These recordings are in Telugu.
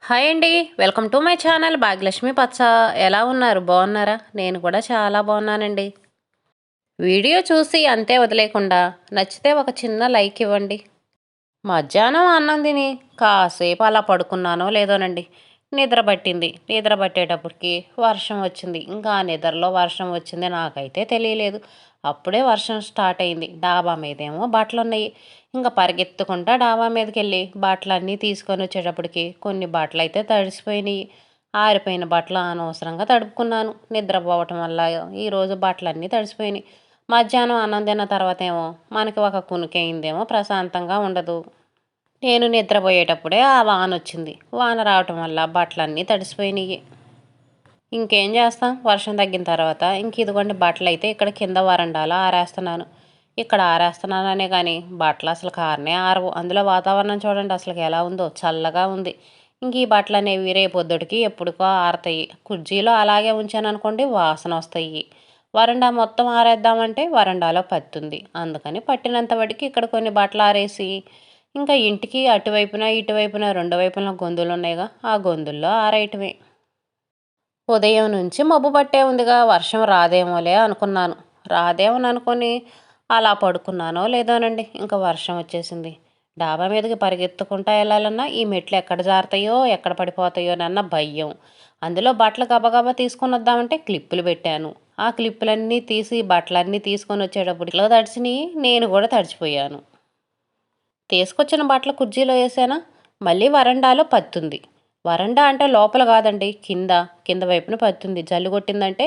హాయ్ అండి. Welcome to my channel Bhagyalakshmi పచ్చ. ఎలా ఉన్నారు? బాగున్నారా? నేను కూడా చాలా బాగున్నానండి. వీడియో చూసి అంతే వదిలేకుండా నచ్చితే ఒక చిన్న లైక్ ఇవ్వండి. మధ్యాహ్నం అన్నం తిని కాసేపు అలా పడుకున్నానో లేదోనండి, నిద్ర పట్టింది. నిద్ర పట్టేటప్పటికి వర్షం వచ్చింది. ఇంకా ఆ నిద్రలో వర్షం వచ్చింది నాకైతే తెలియలేదు. అప్పుడే వర్షం స్టార్ట్ అయింది. డాబా మీదేమో బట్టలు ఉన్నాయి. ఇంకా పరిగెత్తుకుంటా డాబా మీదకి వెళ్ళి బట్టలన్నీ తీసుకొని వచ్చేటప్పటికి కొన్ని బట్టలు అయితే తడిసిపోయినాయి. ఆరిపోయిన బట్టలు అనవసరంగా తడుపుకున్నాను. నిద్రపోవటం వల్ల ఈరోజు బట్టలన్నీ తడిసిపోయినాయి. మధ్యాహ్నం అన్నం తిన్న తర్వాత ఏమో మనకి ఒక కునుకయిందేమో, ప్రశాంతంగా ఉండదు. నేను నిద్రపోయేటప్పుడే ఆ వానొచ్చింది. వాన రావటం వల్ల బట్టలన్నీ తడిసిపోయినాయి. ఇంకేం చేస్తాం, వర్షం తగ్గిన తర్వాత ఇంక ఇదిగోండి బట్టలు అయితే ఇక్కడ కింద వరండాలో ఆరేస్తున్నాను. ఇక్కడ ఆరేస్తున్నాననే కానీ బట్టలు అసలు కారనే ఆరవు. అందులో వాతావరణం చూడండి అసలు ఎలా ఉందో, చల్లగా ఉంది. ఇంక ఈ బట్టలు అనేవి రేపొద్దుటికి ఎప్పుడుకో ఆరతాయి. కుర్చీలో అలాగే ఉంచాను అనుకోండి, వాసన వస్తాయి. వరండా మొత్తం ఆరేద్దామంటే వరండాలో పత్తుంది. అందుకని పట్టినంత వాటికి ఇక్కడ కొన్ని బట్టలు ఆరేసి ఇంకా ఇంటికి అటువైపున ఇటువైపున రెండు వైపున గొంతులు ఉన్నాయిగా, ఆ గొంతుల్లో ఆరేయటమే. ఉదయం నుంచి మబ్బు పట్టే ఉందిగా, వర్షం రాదేమోలే అనుకున్నాను. రాదేమోననుకొని అలా పడుకున్నానో లేదోనండి, ఇంకా వర్షం వచ్చేసింది. డాబా మీదకి పరిగెత్తుకుంటా వెళ్ళాలన్నా ఈ మెట్లు ఎక్కడ జారుతాయో ఎక్కడ పడిపోతాయోనన్న భయం. అందులో బట్టలు గబగబా తీసుకొని వద్దామంటే క్లిప్పులు పెట్టాను. ఆ క్లిప్పులన్నీ తీసి బట్టలన్నీ తీసుకొని వచ్చేటప్పటిలో తడిసినాయి. నేను కూడా తడిచిపోయాను. తీసుకొచ్చిన బట్టలు కుర్చీలో వేసానా, మళ్ళీ వరండాలో పత్తుంది. వరండా అంటే లోపల కాదండి, కింద. కింద వైపున పత్తుంది. జల్లు కొట్టిందంటే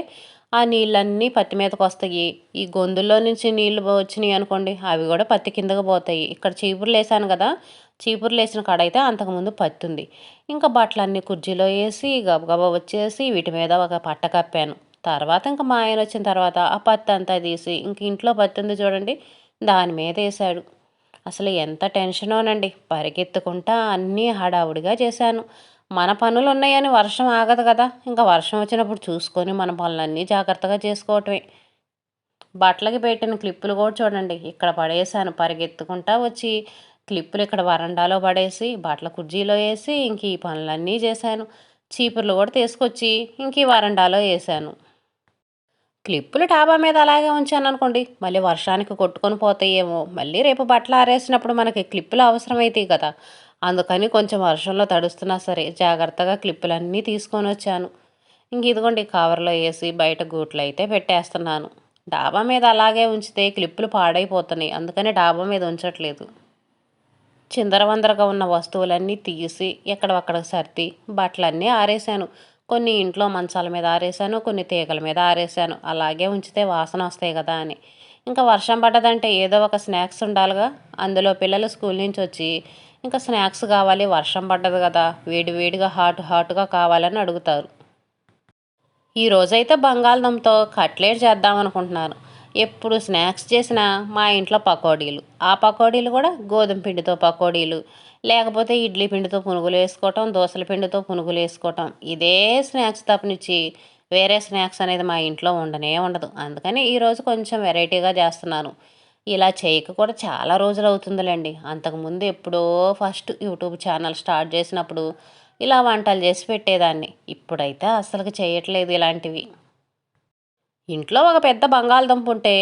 ఆ నీళ్ళన్నీ పత్తి మీదకి వస్తాయి. ఈ గొంతుల్లో నుంచి నీళ్లు వచ్చినాయి అనుకోండి, అవి కూడా పత్తి కిందకు పోతాయి. ఇక్కడ చీపుర్లు వేసాను కదా, చీపుర్లు వేసిన కాడ అయితే అంతకుముందు పత్తుంది. ఇంకా బట్టలన్నీ కుర్చీలో వేసి గబగబా వచ్చేసి వీటి మీద ఒక పట్ట కప్పాను. తర్వాత ఇంకా మా ఆయన వచ్చిన తర్వాత ఆ పత్తి అంతా తీసి ఇంక ఇంట్లో పత్తి ఉంది చూడండి, దాని మీద వేసాడు. అసలు ఎంత టెన్షనోనండి, పరిగెత్తుకుంటా అన్నీ హడావుడిగా చేశాను. మన పనులు ఉన్నాయని వర్షం ఆగదు కదా, ఇంకా వర్షం వచ్చినప్పుడు చూసుకొని మన పనులన్నీ జాగ్రత్తగా చేసుకోవటమే. బట్టలకి పెట్టిన క్లిప్పులు కూడా చూడండి ఇక్కడ పడేసాను. పరిగెత్తుకుంటా వచ్చి క్లిప్పులు ఇక్కడ వరండాలో పడేసి బట్టల కుర్జీలో వేసి ఇంక ఈ పనులన్నీ చేశాను. చీపుర్లు కూడా తీసుకొచ్చి ఇంక ఈ వరండాలో వేసాను. క్లిప్పులు డాబా మీద అలాగే ఉంచాననుకోండి, మళ్ళీ వర్షానికి కొట్టుకొని పోతాయేమో, మళ్ళీ రేపు బట్టలు ఆరేసినప్పుడు మనకి క్లిప్పులు అవసరమవుతాయి కదా. అందుకని కొంచెం వర్షంలో తడుస్తున్నా సరే జాగ్రత్తగా క్లిప్పులన్నీ తీసుకొని వచ్చాను. ఇంక ఇదిగోండి కవర్లో వేసి బయట గూట్లో అయితే పెట్టేస్తున్నాను. డాబా మీద అలాగే ఉంచితే క్లిప్పులు పాడైపోతున్నాయి, అందుకని డాబా మీద ఉంచట్లేదు. చిందరవందరగా ఉన్న వస్తువులన్నీ తీసి ఎక్కడొక్కడికి సర్ది బట్టలన్నీ ఆరేశాను. కొన్ని ఇంట్లో మంచాల మీద ఆరేశాను, కొన్ని తీగల మీద ఆరేశాను. అలాగే ఉంచితే వాసన వస్తాయి కదా అని. ఇంకా వర్షం పడ్డదంటే ఏదో ఒక స్నాక్స్ ఉండాలిగా. అందులో పిల్లలు స్కూల్ నుంచి వచ్చి ఇంకా స్నాక్స్ కావాలి, వర్షం పడ్డది కదా, వేడి వేడిగా హాట్గా కావాలని అడుగుతారు. ఈ రోజైతే బంగాళదుంపతో కట్లెట్ చేద్దాం అనుకుంటున్నాను. ఎప్పుడు స్నాక్స్ చేసినా మా ఇంట్లో పకోడీలు. ఆ పకోడీలు కూడా గోధుమ పిండితో పకోడీలు, లేకపోతే ఇడ్లీ పిండితో పునుగులు వేసుకోవటం, దోసల పిండితో పునుగులు వేసుకోవటం. ఇదే స్నాక్స్ తప్పనిచ్చి వేరే స్నాక్స్ అనేది మా ఇంట్లో ఉండనే ఉండదు. అందుకని ఈరోజు కొంచెం వెరైటీగా చేస్తున్నాను. ఇలా చేయక కూడా చాలా రోజులు అవుతుందిలేండి. అంతకుముందు ఎప్పుడో ఫస్ట్ యూట్యూబ్ ఛానల్ స్టార్ట్ చేసినప్పుడు ఇలా వంటలు చేసి పెట్టేదాన్ని. ఇప్పుడైతే అస్సలు చేయట్లేదు ఇలాంటివి. ఇంట్లో ఒక పెద్ద బంగాళదుంప ఉంటే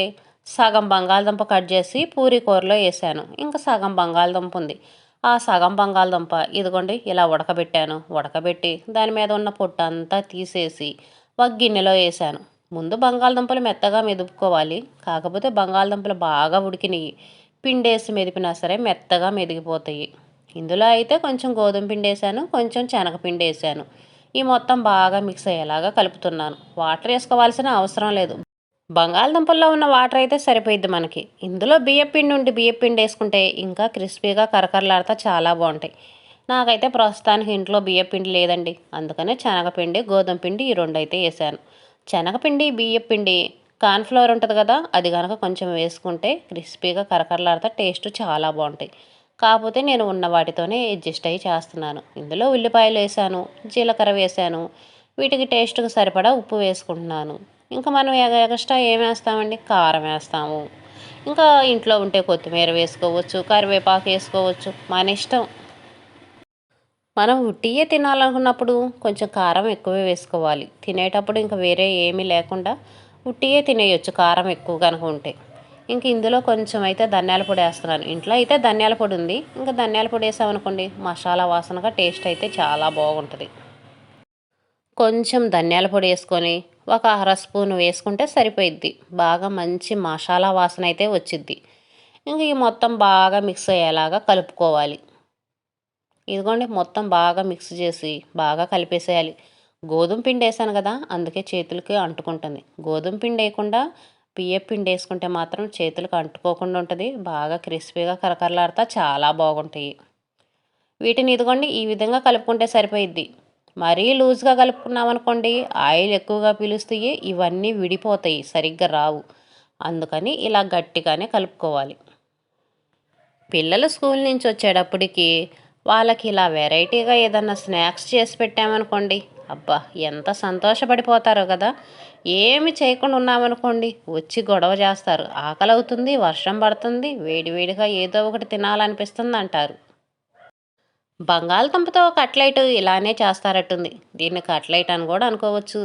సగం బంగాళదుంప కట్ చేసి పూరీ కూరలో వేసాను. ఇంకా సగం బంగాళదుంప ఉంది. ఆ సగం బంగాళదుంప ఇదిగోండి ఇలా ఉడకబెట్టాను. ఉడకబెట్టి దాని మీద ఉన్న పొట్టు అంతా తీసేసి ఒక గిన్నెలో వేసాను. ముందు బంగాళదుంపలు మెత్తగా మెదుపుకోవాలి. కాకపోతే బంగాళదుంపలు బాగా ఉడికినాయి. పిండేసి మెదిపినా సరే మెత్తగా మెదిగిపోతాయి. ఇందులో అయితే కొంచెం గోధుమ పిండి వేసాను, కొంచెం శనగపిండి వేసాను. ఈ మొత్తం బాగా మిక్స్ అయ్యేలాగా కలుపుతున్నాను. వాటర్ వేసుకోవాల్సిన అవసరం లేదు. బంగాళదుంపల్లో ఉన్న వాటర్ అయితే సరిపోయిద్ది మనకి. ఇందులో బియ్యపిండి ఉండి బియ్యపిండి వేసుకుంటే ఇంకా క్రిస్పీగా కరకరలాడుతా చాలా బాగుంటాయి. నాకైతే ప్రస్తుతానికి ఇంట్లో బియ్యపిండి లేదండి, అందుకనే శనగపిండి గోధుమ పిండి ఈ రెండు అయితే వేసాను. శనగపిండి బియ్యపిండి కార్న్ఫ్లవర్ ఉంటుంది కదా, అది కనుక కొంచెం వేసుకుంటే క్రిస్పీగా కరకరలాడుతా టేస్ట్ చాలా బాగుంటాయి. కాకపోతే నేను ఉన్న వాటితోనే అడ్జస్ట్ అయ్యి చేస్తున్నాను. ఇందులో ఉల్లిపాయలు వేసాను, జీలకర్ర వేసాను, వీటికి టేస్ట్కి సరిపడా ఉప్పు వేసుకుంటున్నాను. ఇంకా మనం ఎక్స్ట్రా ఏం వేస్తామండి, కారం వేస్తాము. ఇంకా ఇంట్లో ఉంటే కొత్తిమీర వేసుకోవచ్చు, కరివేపాకు వేసుకోవచ్చు, మన ఇష్టం. మనం ఉట్టియే తినాలనుకున్నప్పుడు కొంచెం కారం ఎక్కువే వేసుకోవాలి. తినేటప్పుడు ఇంక వేరే ఏమీ లేకుండా ఉట్టియే తినేయొచ్చు కారం ఎక్కువ గనుక ఉంటే. ఇంక ఇందులో కొంచెం అయితే ధనియాల పొడి వేస్తున్నాను. ఇంట్లో అయితే ధనియాల పొడి ఉంది. ఇంకా ధనియాల పొడి వేసామనుకోండి మసాలా వాసనగా టేస్ట్ అయితే చాలా బాగుంటుంది. కొంచెం ధనియాల పొడి వేసుకొని ఒక అర స్పూన్ వేసుకుంటే సరిపోయిద్ది. బాగా మంచి మసాలా వాసన అయితే వచ్చిద్ది. ఇంక ఈ మొత్తం బాగా మిక్స్ అయ్యేలాగా కలుపుకోవాలి. ఇదిగోండి మొత్తం బాగా మిక్స్ చేసి బాగా కలిపేసేయాలి. గోధుమ పిండి వేసాను కదా, అందుకే చేతులకి అంటుకుంటుంది. గోధుమ పిండి వేయకుండా బియ్యం పిండి వేసుకుంటే మాత్రం చేతులకు అంటుకోకుండా ఉంటుంది. బాగా క్రిస్పీగా కరకరలాడుతా చాలా బాగుంటాయి. వీటిని ఇదిగోండి ఈ విధంగా కలుపుకుంటే సరిపోయిద్ది. మరీ లూజ్గా కలుపుకున్నామనుకోండి ఆయిల్ ఎక్కువగా పీలుస్తాయి, ఇవన్నీ విడిపోతాయి, సరిగ్గా రావు. అందుకని ఇలా గట్టిగానే కలుపుకోవాలి. పిల్లలు స్కూల్ నుంచి వచ్చేటప్పటికి వాళ్ళకి ఇలా వెరైటీగా ఏదన్నా స్నాక్స్ చేసి పెట్టామనుకోండి, అబ్బా ఎంత సంతోషపడిపోతారో కదా. ఏమి చేయకుండా ఉన్నామనుకోండి వచ్చి గొడవ చేస్తారు. ఆకలి అవుతుంది, వర్షం పడుతుంది, వేడివేడిగా ఏదో ఒకటి తినాలనిపిస్తుంది అంటారు. బంగాళదుంపతో కట్లెట్ ఇలానే చేస్తారట్టుంది. దీన్ని కట్లెట్ అని కూడా అనుకోవచ్చు.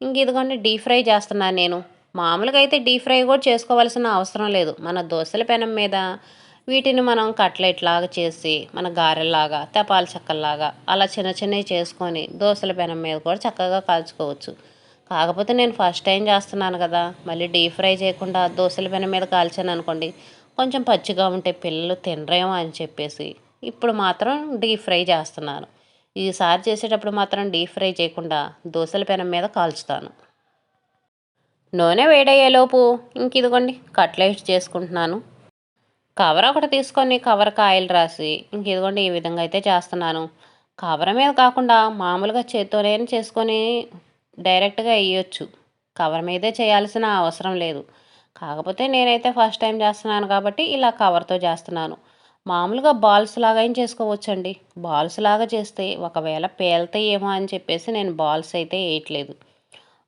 ఇంక ఇదిగోండి డీప్ ఫ్రై చేస్తున్నాను నేను. మామూలుగా అయితే డీప్ ఫ్రై కూడా చేసుకోవాల్సిన అవసరం లేదు. మన దోశల పెనం మీద వీటిని మనం కట్లెట్ లాగా చేసి మన గారెల్లాగా తెపాల చెక్కల్లాగా అలా చిన్న చిన్నవి చేసుకొని దోశల పెనం మీద కూడా చక్కగా కాల్చుకోవచ్చు. కాకపోతే నేను ఫస్ట్ టైం చేస్తున్నాను కదా, మళ్ళీ డీప్ ఫ్రై చేయకుండా దోశల పెనం మీద కాల్చాను అనుకోండి కొంచెం పచ్చిగా ఉంటే పిల్లలు తినరేమో అని చెప్పేసి ఇప్పుడు మాత్రం డీప్ ఫ్రై చేస్తున్నాను. ఈసారి చేసేటప్పుడు మాత్రం డీప్ ఫ్రై చేయకుండా దోశల పెనం మీద కాల్చుతాను. నూనె వేడయ్యేలోపు ఇంక ఇదిగోండి కట్లెట్స్ చేసుకుంటున్నాను. కవర్ ఒకటి తీసుకొని కవర్కి ఆయిల్ రాసి ఇంక ఇదిగోండి ఈ విధంగా అయితే చేస్తున్నాను. కవర్ మీద కాకుండా మామూలుగా చేత్తోనే చేసుకొని డైరెక్ట్గా వేయొచ్చు. కవర్ మీదే చేయాల్సిన అవసరం లేదు. కాకపోతే నేనైతే ఫస్ట్ టైం చేస్తున్నాను కాబట్టి ఇలా కవర్తో చేస్తున్నాను. మామూలుగా బాల్స్ లాగా ఏం చేసుకోవచ్చండి. బాల్స్ లాగా చేస్తే ఒకవేళ పేలుతాయేమో అని చెప్పేసి నేను బాల్స్ అయితే వేయట్లేదు.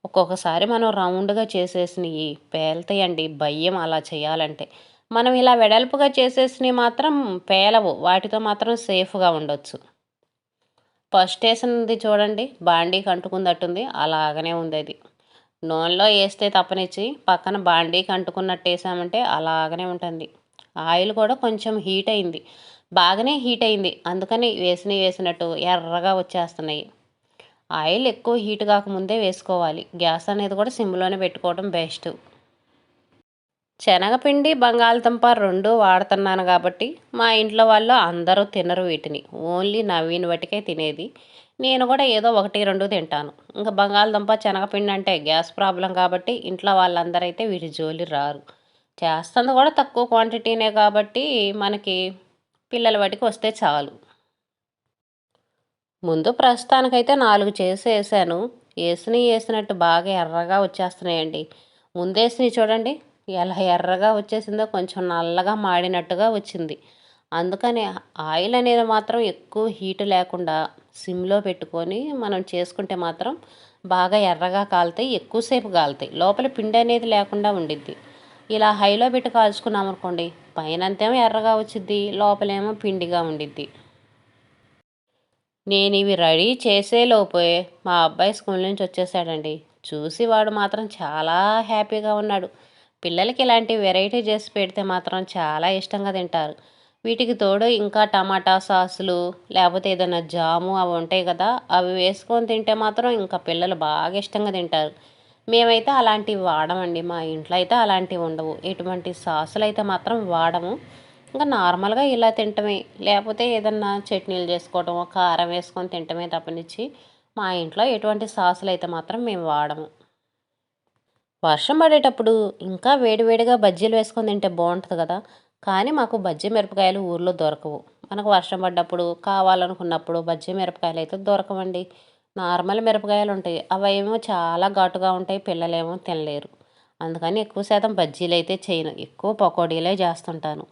ఒక్కొక్కసారి మనం రౌండ్గా చేసేసినవి పేలుతాయండి, భయం అలా చేయాలంటే. మనం ఇలా వెడల్పుగా చేసేసినవి మాత్రం పేలవు, వాటితో మాత్రం సేఫ్గా ఉండొచ్చు. ఫస్ట్ వేసినది చూడండి బాండీకి అంటుకుందట్టుంది, అలాగనే ఉంది అది. నూనెలో వేస్తే తప్పనిచ్చి పక్కన బాండీకి అంటుకున్నట్టు వేసామంటే అలాగనే ఉంటుంది. ఆయిల్ కూడా కొంచెం హీట్ అయింది, బాగానే హీట్ అయింది, అందుకని వేసినట్టు ఎర్రగా వచ్చేస్తున్నాయి. ఆయిల్ ఎక్కువ హీట్ కాకముందే వేసుకోవాలి. గ్యాస్ అనేది కూడా సిమ్లోనే పెట్టుకోవడం బెస్ట్. శనగపిండి బంగాళదుంప రెండు వాడుతున్నాను కాబట్టి మా ఇంట్లో వాళ్ళు అందరూ తినరు వీటిని. ఓన్లీ నవీన్ బట్టికే తినేది. నేను కూడా ఏదో ఒకటి రెండు తింటాను. ఇంకా బంగాళదుంప శనగపిండి అంటే గ్యాస్ ప్రాబ్లం కాబట్టి ఇంట్లో వాళ్ళందరూ అయితే వీటి జోలి రారు. చేస్తుంది కూడా తక్కువ క్వాంటిటీనే కాబట్టి మనకి పిల్లల వాటికి వస్తే చాలు. ముందు ప్రస్తుతానికైతే 4 చేసి వేసాను. వేసినట్టు బాగా ఎర్రగా వచ్చేస్తున్నాయండి. ముందేసినవి చూడండి ఎలా ఎర్రగా వచ్చేసిందో, కొంచెం నల్లగా మాడినట్టుగా వచ్చింది. అందుకని ఆయిల్ అనేది మాత్రం ఎక్కువ హీట్ లేకుండా సిమ్లో పెట్టుకొని మనం చేసుకుంటే మాత్రం బాగా ఎర్రగా కాలుతాయి, ఎక్కువసేపు కాలుతాయి, లోపల పిండి అనేది లేకుండా ఉండిద్ది. ఇలా హైలో పెట్టి కాల్చుకున్నాం అనుకోండి పైనంతేమో ఎర్రగా వచ్చిద్ది, లోపలేమో పిండిగా ఉండిద్ది. నేను ఇవి రెడీ చేసేలోపే మా అబ్బాయి స్కూల్ నుంచి వచ్చేసాడండి. చూసి వాడు మాత్రం చాలా హ్యాపీగా ఉన్నాడు. పిల్లలకి ఇలాంటి వెరైటీ చేసి పెడితే మాత్రం చాలా ఇష్టంగా తింటారు. వీటికి తోడు ఇంకా టమాటా సాసులు లేకపోతే ఏదైనా జాము అవి ఉంటాయి కదా, అవి వేసుకొని తింటే మాత్రం ఇంకా పిల్లలు బాగా ఇష్టంగా తింటారు. మేమైతే అలాంటివి వాడమండి. మా ఇంట్లో అయితే అలాంటివి ఉండవు. ఎటువంటి సాసులు అయితే మాత్రం వాడము. ఇంకా నార్మల్గా ఇలా తింటమే, లేకపోతే ఏదన్నా చట్నీలు చేసుకోవటం కారం వేసుకొని తింటమే తప్పనిచ్చి మా ఇంట్లో ఎటువంటి సాసులు అయితే మాత్రం మేము వాడము. వర్షం పడేటప్పుడు ఇంకా వేడివేడిగా బజ్జీలు వేసుకొని తింటే బాగుంటుంది కదా, కానీ మాకు బజ్జీ మిరపకాయలు ఊర్లో దొరకవు. మనకు వర్షం పడ్డప్పుడు కావాలనుకున్నప్పుడు బజ్జీ మిరపకాయలు అయితే దొరకవండి. నార్మల్ మిరపకాయలు ఉంటాయి, అవేమో చాలా ఘాటుగా ఉంటాయి, పిల్లలేమో తినలేరు. అందుకని ఎక్కువ శాతం బజ్జీలు అయితే చేయను, ఎక్కువ పకోడీలే చేస్తుంటాను.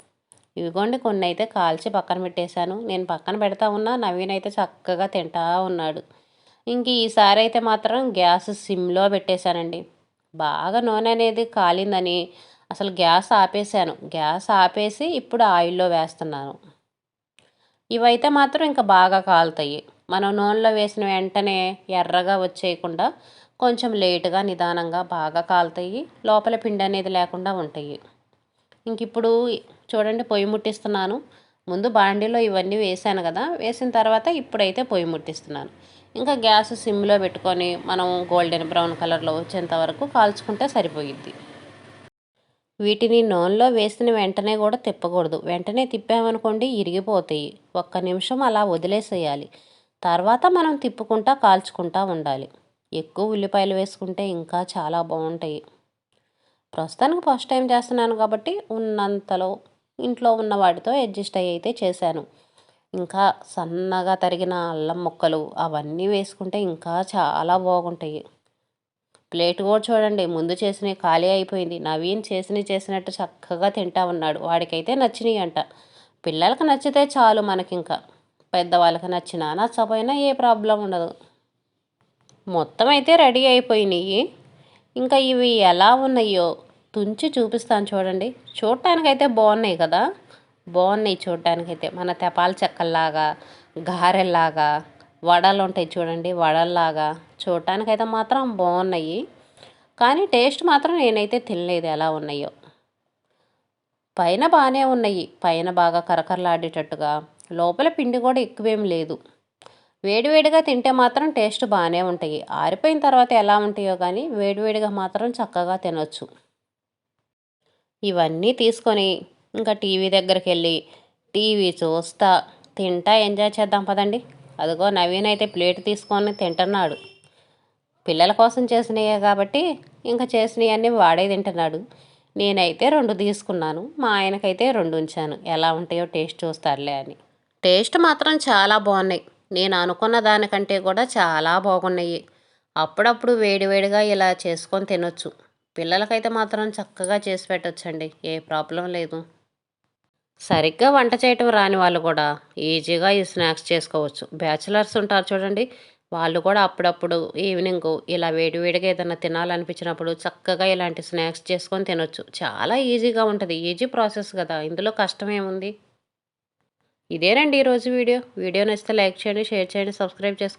ఇవిగోండి కొన్ని అయితే కాల్చి పక్కన పెట్టేశాను. నేను పక్కన పెడతా ఉన్నా, నవీన్ అయితే చక్కగా తింటా ఉన్నాడు. ఇంక ఈసారి అయితే మాత్రం గ్యాస్ సిమ్లో పెట్టేశానండి. బాగా నూనె అనేది కాలిందని అసలు గ్యాస్ ఆపేసాను. గ్యాస్ ఆపేసి ఇప్పుడు ఆయిల్లో వేస్తున్నాను. ఇవైతే మాత్రం ఇంకా బాగా కాలుతాయి. మనం నూనెలో వేసిన వెంటనే ఎర్రగా వచ్చేయకుండా కొంచెం లేటుగా నిదానంగా బాగా కాలుతాయి. లోపల పిండి అనేది లేకుండా ఉంటాయి. ఇంక ఇప్పుడు చూడండి పొయ్యి ముట్టిస్తున్నాను. ముందు బాండీలో ఇవన్నీ వేసాను కదా, వేసిన తర్వాత ఇప్పుడైతే పొయ్యి ముట్టిస్తున్నాను. ఇంకా గ్యాస్ సిమ్లో పెట్టుకొని మనం గోల్డెన్ బ్రౌన్ కలర్లో వచ్చేంత వరకు కాల్చుకుంటే సరిపోయిద్ది. వీటిని నూనెలో వేసిన వెంటనే కూడా తిప్పకూడదు. వెంటనే తిప్పామనుకోండి ఇరిగిపోతాయి. ఒక్క నిమిషం అలా వదిలేసేయాలి. తర్వాత మనం తిప్పుకుంటా కాల్చుకుంటా ఉండాలి. ఎక్కువ ఉల్లిపాయలు వేసుకుంటే ఇంకా చాలా బాగుంటాయి. ప్రస్తుతానికి ఫస్ట్ టైం చేస్తున్నాను కాబట్టి ఉన్నంతలో ఇంట్లో ఉన్న వాటితో అడ్జస్ట్ అయ్యి అయితే చేశాను. ఇంకా సన్నగా తరిగిన అల్లం ముక్కలు అవన్నీ వేసుకుంటే ఇంకా చాలా బాగుంటాయి. ప్లేట్ కూడా చూడండి, ముందు చేసినవి ఖాళీ అయిపోయింది. నవీన్ చేసినట్టు చక్కగా తింటా ఉన్నాడు. వాడికైతే నచ్చినాయి అంట. పిల్లలకు నచ్చితే చాలు మనకింకా. పెద్దవాళ్ళకి నచ్చినా నచ్చపోయినా ఏ ప్రాబ్లం ఉండదు. మొత్తం అయితే రెడీ అయిపోయినాయి. ఇంకా ఇవి ఎలా ఉన్నాయో తుంచి చూపిస్తాను చూడండి. చూడటానికైతే బాగున్నాయి కదా, బాగున్నాయి చూడటానికైతే. మన తెపాల చెక్కల్లాగా, గారెల్లాగా, వడలు ఉంటాయి చూడండి, వడల్లాగా చూడటానికైతే మాత్రం బాగున్నాయి. కానీ టేస్ట్ మాత్రం నేనైతే తినలేదు ఎలా ఉన్నాయో. పైన బాగానే ఉన్నాయి, పైన బాగా కరకరలాడేటట్టుగా. లోపల పిండి కూడా ఎక్కువేం లేదు. వేడివేడిగా తింటే మాత్రం టేస్ట్ బాగానే ఉంటాయి. ఆరిపోయిన తర్వాత ఎలా ఉంటాయో కానీ వేడివేడిగా మాత్రం చక్కగా తినొచ్చు. ఇవన్నీ తీసుకొని ఇంకా టీవీ దగ్గరికి వెళ్ళి టీవీ చూస్తా తింటా ఎంజాయ్ చేద్దాం పదండి. అదిగో నవీన్ అయితే ప్లేట్ తీసుకొని తింటున్నాడు. పిల్లల కోసం చేసినయే కాబట్టి ఇంకా చేసినవన్నీ వాడే తింటున్నాడు. నేనైతే 2 తీసుకున్నాను. మా ఆయనకైతే 2 ఉంచాను. ఎలా ఉంటాయో టేస్ట్ చూస్తారులే అని. టేస్ట్ మాత్రం చాలా బాగున్నాయి. నేను అనుకున్న దానికంటే కూడా చాలా బాగున్నాయి. అప్పుడప్పుడు వేడివేడిగా ఇలా చేసుకొని తినొచ్చు. పిల్లలకైతే మాత్రం చక్కగా చేసి పెట్టొచ్చండి, ఏ ప్రాబ్లం లేదు. సరిగ్గా వంట చేయటం రాని వాళ్ళు కూడా ఈజీగా ఈ స్నాక్స్ చేసుకోవచ్చు. బ్యాచిలర్స్ ఉంటారు చూడండి, వాళ్ళు కూడా అప్పుడప్పుడు ఈవినింగ్ ఇలా వేడివేడిగా ఏదైనా తినాలనిపించినప్పుడు చక్కగా ఇలాంటి స్నాక్స్ చేసుకొని తినొచ్చు. చాలా ఈజీగా ఉంటుంది. ఈజీ ప్రాసెస్ కదా, ఇందులో కష్టం ఏముంది. ఇదేనండి ఈరోజు వీడియో. వీడియో నచ్చితే లైక్ చేయండి, షేర్ చేయండి, సబ్స్క్రైబ్ చేసుకోండి.